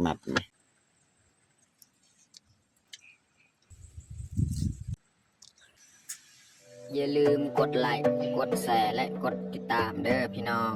นัดไหมอย่าลืมกดไลค์กดแชร์และกดติดตามเด้อพี่น้อง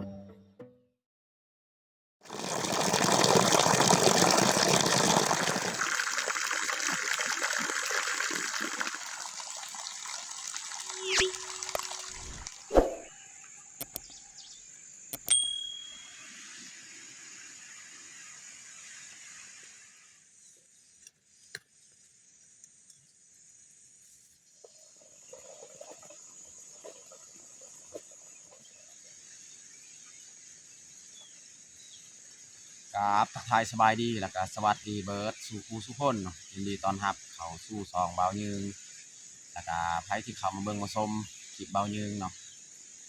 ครับทักทายสบายดีแล้วก็สวัสดีเบิร์ดสู่คูสุพนเนาะยินดีต้อนรับเขาสู่ซองเบายืงแล้วก็ไพ่ที่เขามาเบิ่งมาชมคลิปเบายืงเนาะ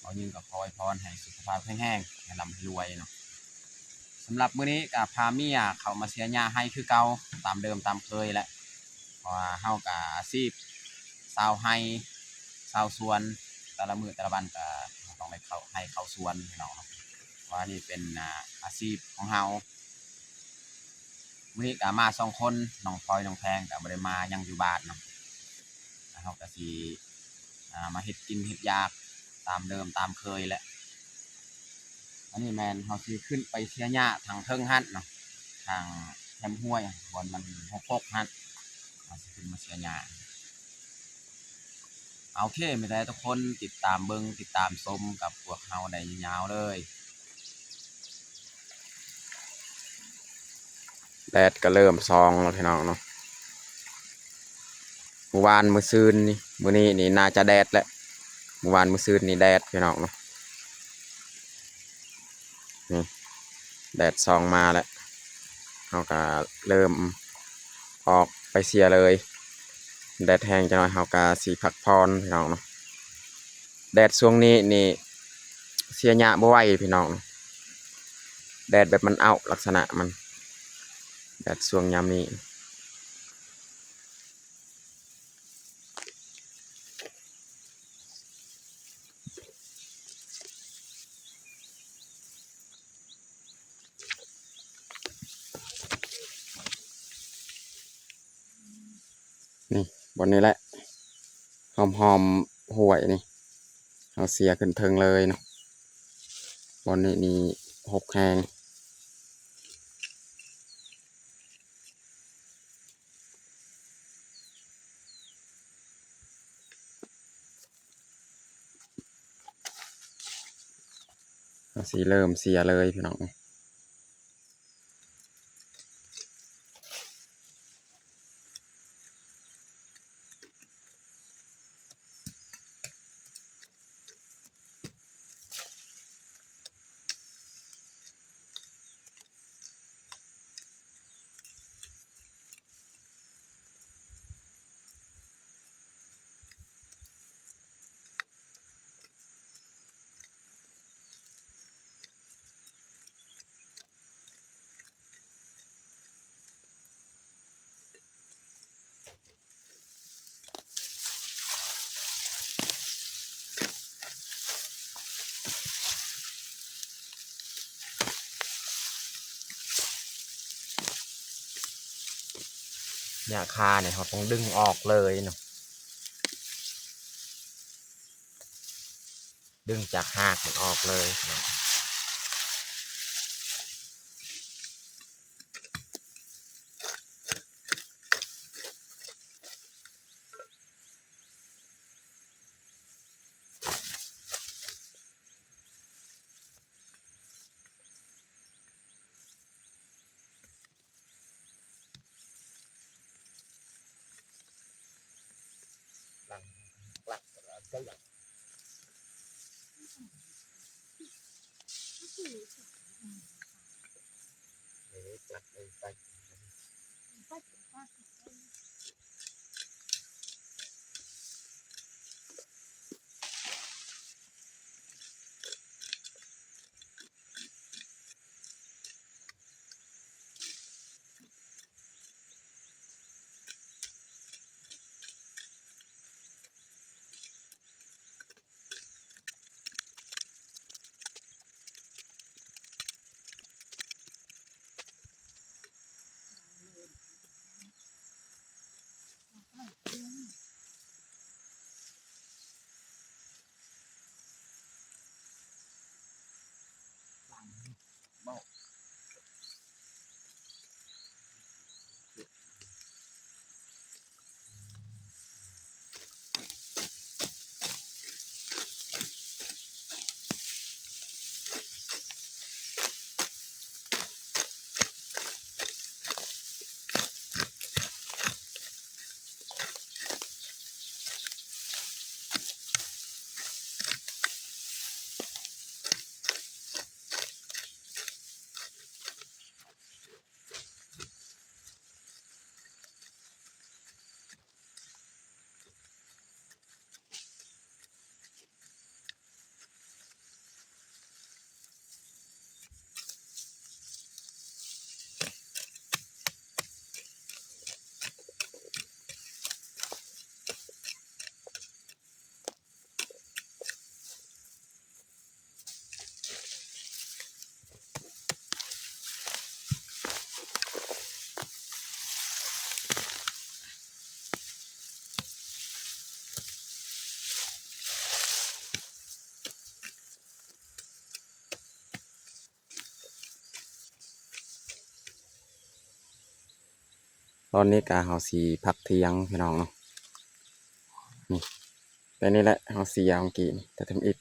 เบายืงกับคอยพรให้สุขภาพแห้งๆให้ร่ำให้รวยเนาะสำหรับมื้อนี้กับพาเมียเขามาเสียหญ้าให้คือเก่าตามเดิมตามเคยแหละเพราะว่าเฮากับอาชีพชาวไร่ชาวสวนแต่ละมื้อแต่ละวันก็ต้องไปเข้าให้เข้าสวนพี่น้องเนาะว่านี่เป็นอาชีพของเฮาวันนี้ก็มา2 คนน้องพลอยน้องแพงก็บ่ได้มายังอยู่บ้านเนาะแล้วเฮาก็สิมาเฮ็ดกินเฮ็ดอยากตามเดิมตามเคยแหละอันนี้แม่นเฮาสิขึ้นไปเสียหญ้าทางเทิงหั่นเนาะทางแคมห้วยบอนมันหกหั่นเฮาสิขึ้นมาเสียหญ้าโอเคไม่ได้ทุกคนติดตามเบิ่งติดตามชมกับพวกเฮาได้ยาวๆเลยแดดก็เริ่มซองแล้วพี่น้องเนาะเมื่อวานมื้อซืนนี่มื้อนี้นี่น่าจะแดดแหละเมื่อวานมื้อซืนนี่แดดพี่น้องเนาะนี่แดดซองมาแล้วเราก็เริ่มออกไปเสียเลยแดดแห้งจะหน่อยเราก็สีพักพรพี่น้องเนาะแดดช่วงนี้นี่เสียหญ้าบ่ไหวพี่น้องแดดแบบมันเอาลักษณะมันแดดช่วงยามนี้นี่บนนี้แหละหอมห่วยนี่เอาเสียขึ้นเทิงเลยเนาะบนนี้นี่6 แหงสีเริ่มเสียเลยพี่น้องหญ้าคาเนี่ยเราต้องดึงออกเลยเนาะดึงจากหากมันออกเลย ตอนนี้กาเฮาสีพักเที่ยงพี่น้องเนาะนี่แต่นี่แหละเฮาสียาวกี่นี่แต่ทำอิด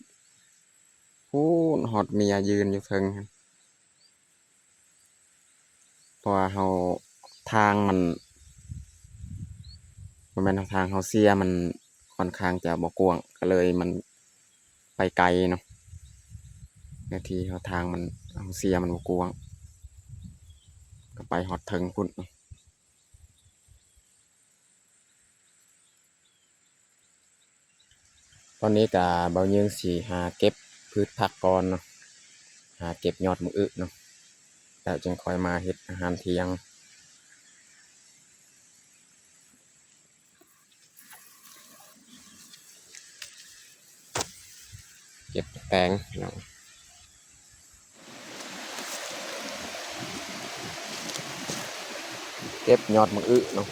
พูนหอดเมียยืนอยู่เทิงครับเพราะว่าเฮาทางมันเป็นทางเฮาเสียมันค่อนข้างจะบ่กว้างก็เลยมันไปไกลเนาะในที่เฮาทางมันเฮาเสียมันบ่กว้างก็ไปฮอดเทิงพุ่นตอนนี้ก็เบายิงสิหาเก็บพืชผักก่อนเนาะหาเก็บยอดมะอึเนาะแล้วจึงค่อยมาเฮ็ดอาหารเที่ยงเก็บแตงเนาะเก็บยอดมะอึเนาะ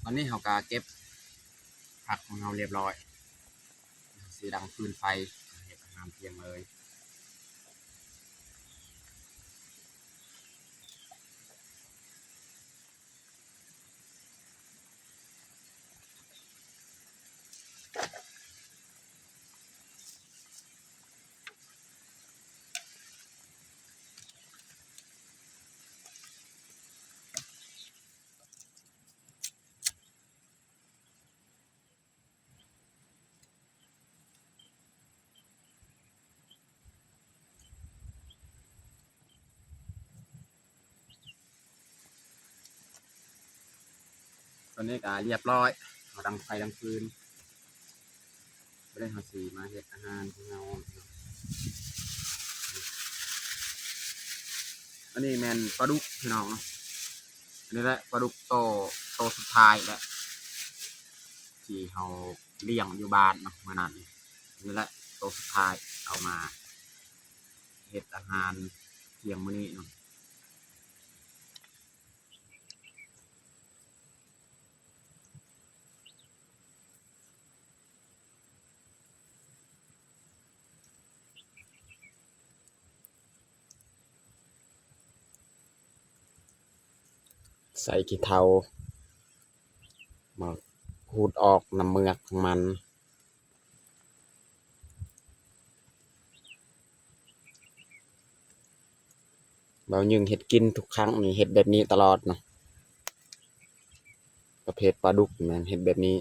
ตอนนี้เราก็เก็บผักของเราเรียบร้อยสีดังฟืนไฟเห็ดอาหารเที่ยงเลยตอนนี้ก็เรียบร้อยเราดังไฟดังฟืนไม่ได้หาสีมาเห็ดอาหารของเราอันนี้แมนปลาดุกพี่น้องเนาะอันนี้แหละปลาดุกโตสุดท้ายแหละที่เราเลี้ยงอยู่บ้านเนาะมานานนี่แหละโตสุดท้ายเอามาเห็ดอาหารเที่ยงมื้อนี้เนาะใส่ขี้เถ้ามาพูดออกน้ำเมือกของมันเรายึงเห็ดกินทุกครั้งนี่เห็ดแบบนี้ตลอดเนาะประเภทปลาดุกแมนเห็ดแบบนี้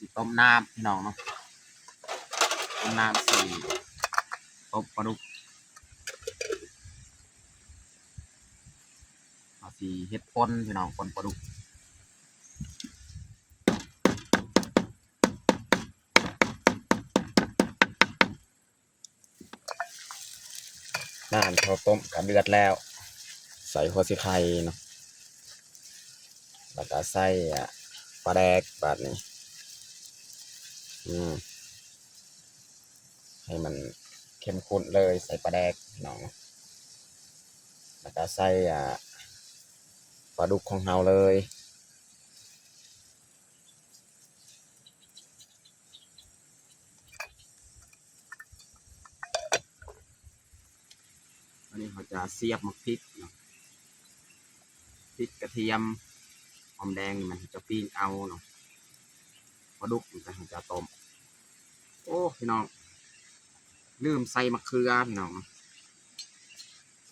สีต้มน้ำพี่น้องเนาะต้มน้ำสีต้มปลาดุกเอาสีเห็ดป่นพี่น้องป่นปลาดุก น้ำข้าวต้มก็เดือดแล้วใส่หัวสิไข่เนาะแล้วก็ใส่ปลาแดกบาดนี้ให้มันเข้มข้นเลยใส่ปลาแดกน้องแล้วก็ใส่ปลาดุกของเราเลยอันนี้เขาจะเสียบมะพริกเนาะพริกกระเทียมหอมแดงมันจะปิ้งเอาเนาะปลาดุกมันจะต้มโอ้พี่น้องลืมใส่มะเขือพี่น้อง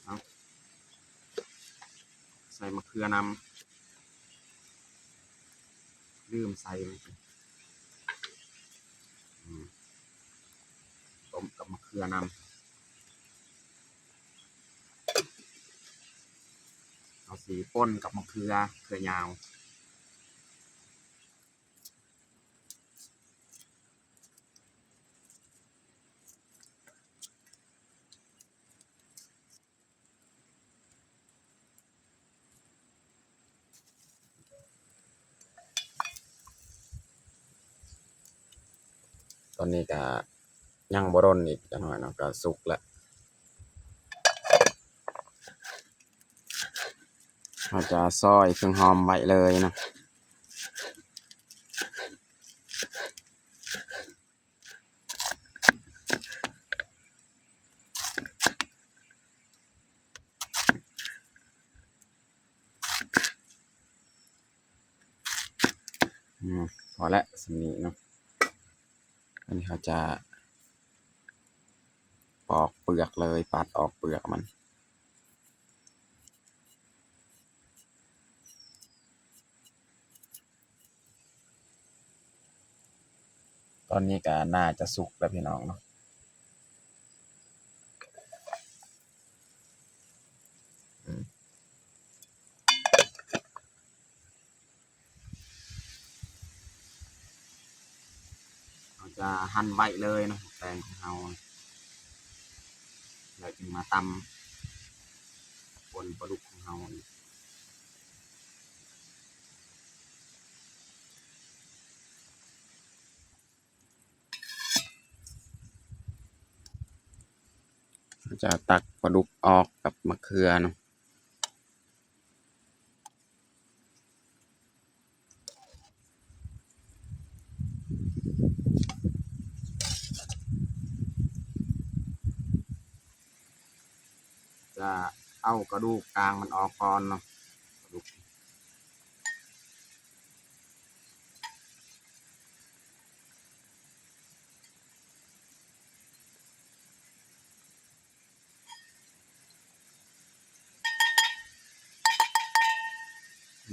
เอาใส่มะเขือนำลืมใส่ต้มกับมะเขือนำเอาสีป่นกับมะเขือยาวตอนนี้ก็ย่างบรนอีกจังหน่อยเนาะก็สุกแล้วเราจะซอยเครื่องหอมไว้เลยเนาะพอแล้วสำนี้เนาะอันนี้เขาจะปอกเปลือกเลยปัดออกเปลือกมันตอนนี้ก็น่าจะสุกแล้วพี่น้องเนาะเราจะหั่นไว้เลยเนาะแตงของเราแล้วจึงมาตำบนปลาดุกของเราจะตักปลาดุกออกกับมะเขือเนาะจะเอากระดูกกลางมันออกก่อนเนาะกระดูก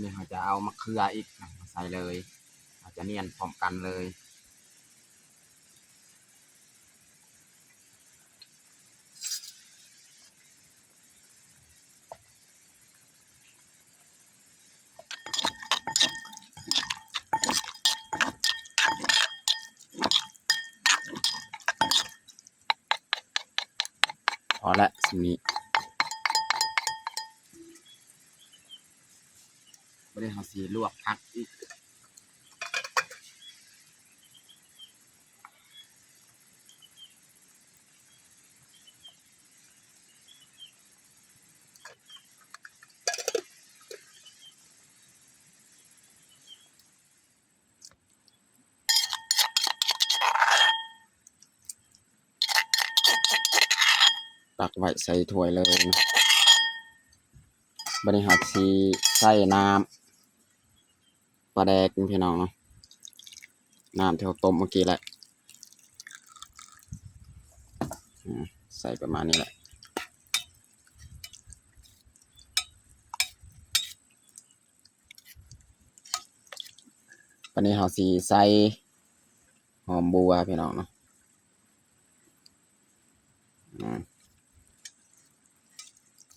นี่เราจะเอามะเขืออีกมาใส่เลยอาจจะเนียนพร้อมกันเลยพอละสิ่งนี้ไม่ได้เอาสีลวกผักอีกตักไว้ใส่ถ้วยเลยนะบริหารสีใส่น้ำปลาแดกพี่น้องเนาะน้ำที่เราต้มเมื่อกี้แหละใส่ประมาณนี้แหละวันนี้เราสีใส่หอมบัวพี่น้องเนาะ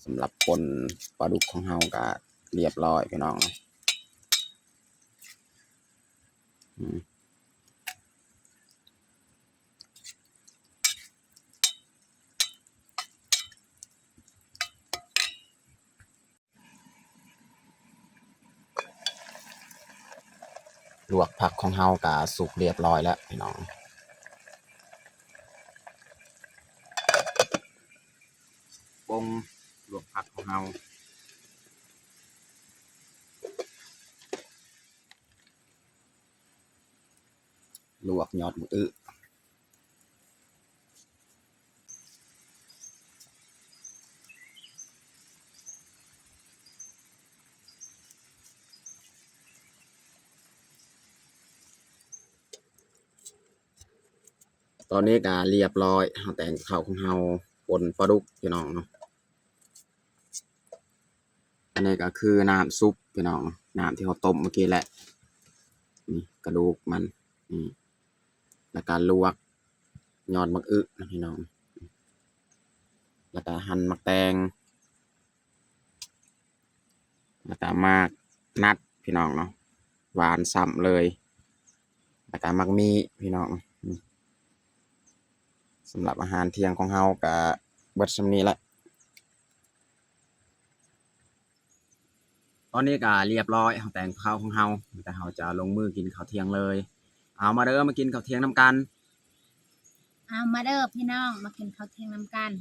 สำหรับคนปลาดุกของเราก็เรียบร้อยพี่น้อง ลวกผักของเฮากะสุกเรียบร้อยแล้วพี่น้องปรุงลวกผักของเฮาลวกยอดมะอึตอนนี้ก็เรียบร้อยเฮาแต่งข้าวของเฮาปนปลาดุกพี่น้องเนาะอันนี้ก็คือน้ำซุปพี่น้องน้ำที่เขาต้มเมื่อกี้แหละนี่กระดูกมันนี่แล้วก็ลวกยอดมะอึนะพี่น้องแล้วก็หั่นมะแตงแล้วก็มากนัดพี่น้องเนาะหวานซ้ำเลยแล้วก็มักมีพี่น้องสำหรับอาหารเที่ยงของเฮากับเบิดซำนี้แหละตอนนี้ก็เรียบร้อยเฮาแต่งข้าวของเฮาแต่เฮาจะลงมือกินข้าวเที่ยงเลยเอามาเด้อมากินข้าวเที่ยงน้ำกันเอามาเด้อพี่น้องมากินข้าวเที่ยงน้ำกัน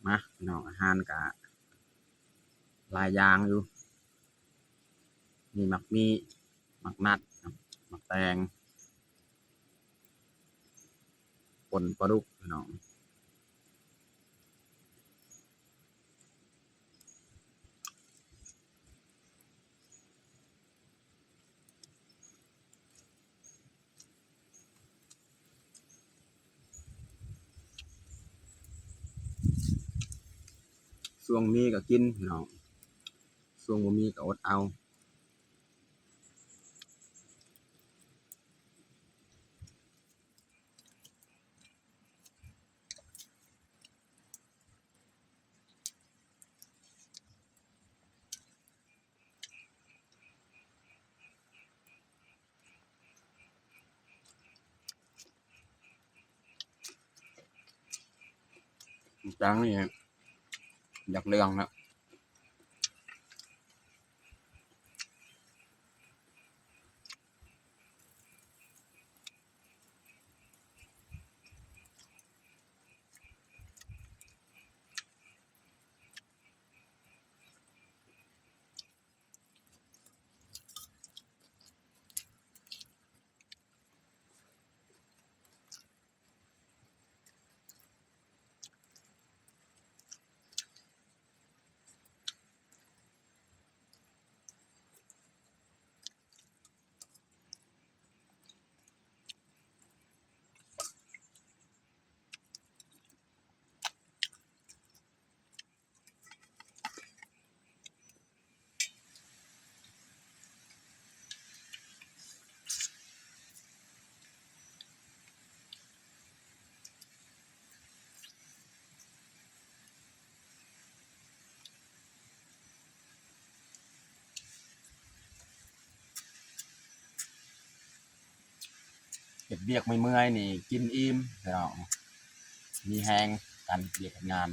มาพี่น้องอาหารกะหลายอย่างอยู่มีหมักมีหมักนัดหมักแตงปนปลาดุกพี่น้องช่วงมีก็กินพี่น้องช่วงบ่มีก็อดเอาจังนี่อยากเรื่องนะเก็บเบียกไม่เมื่อยนี่กินอิ่มพี่น้องมีแฮงกันเบียกงาน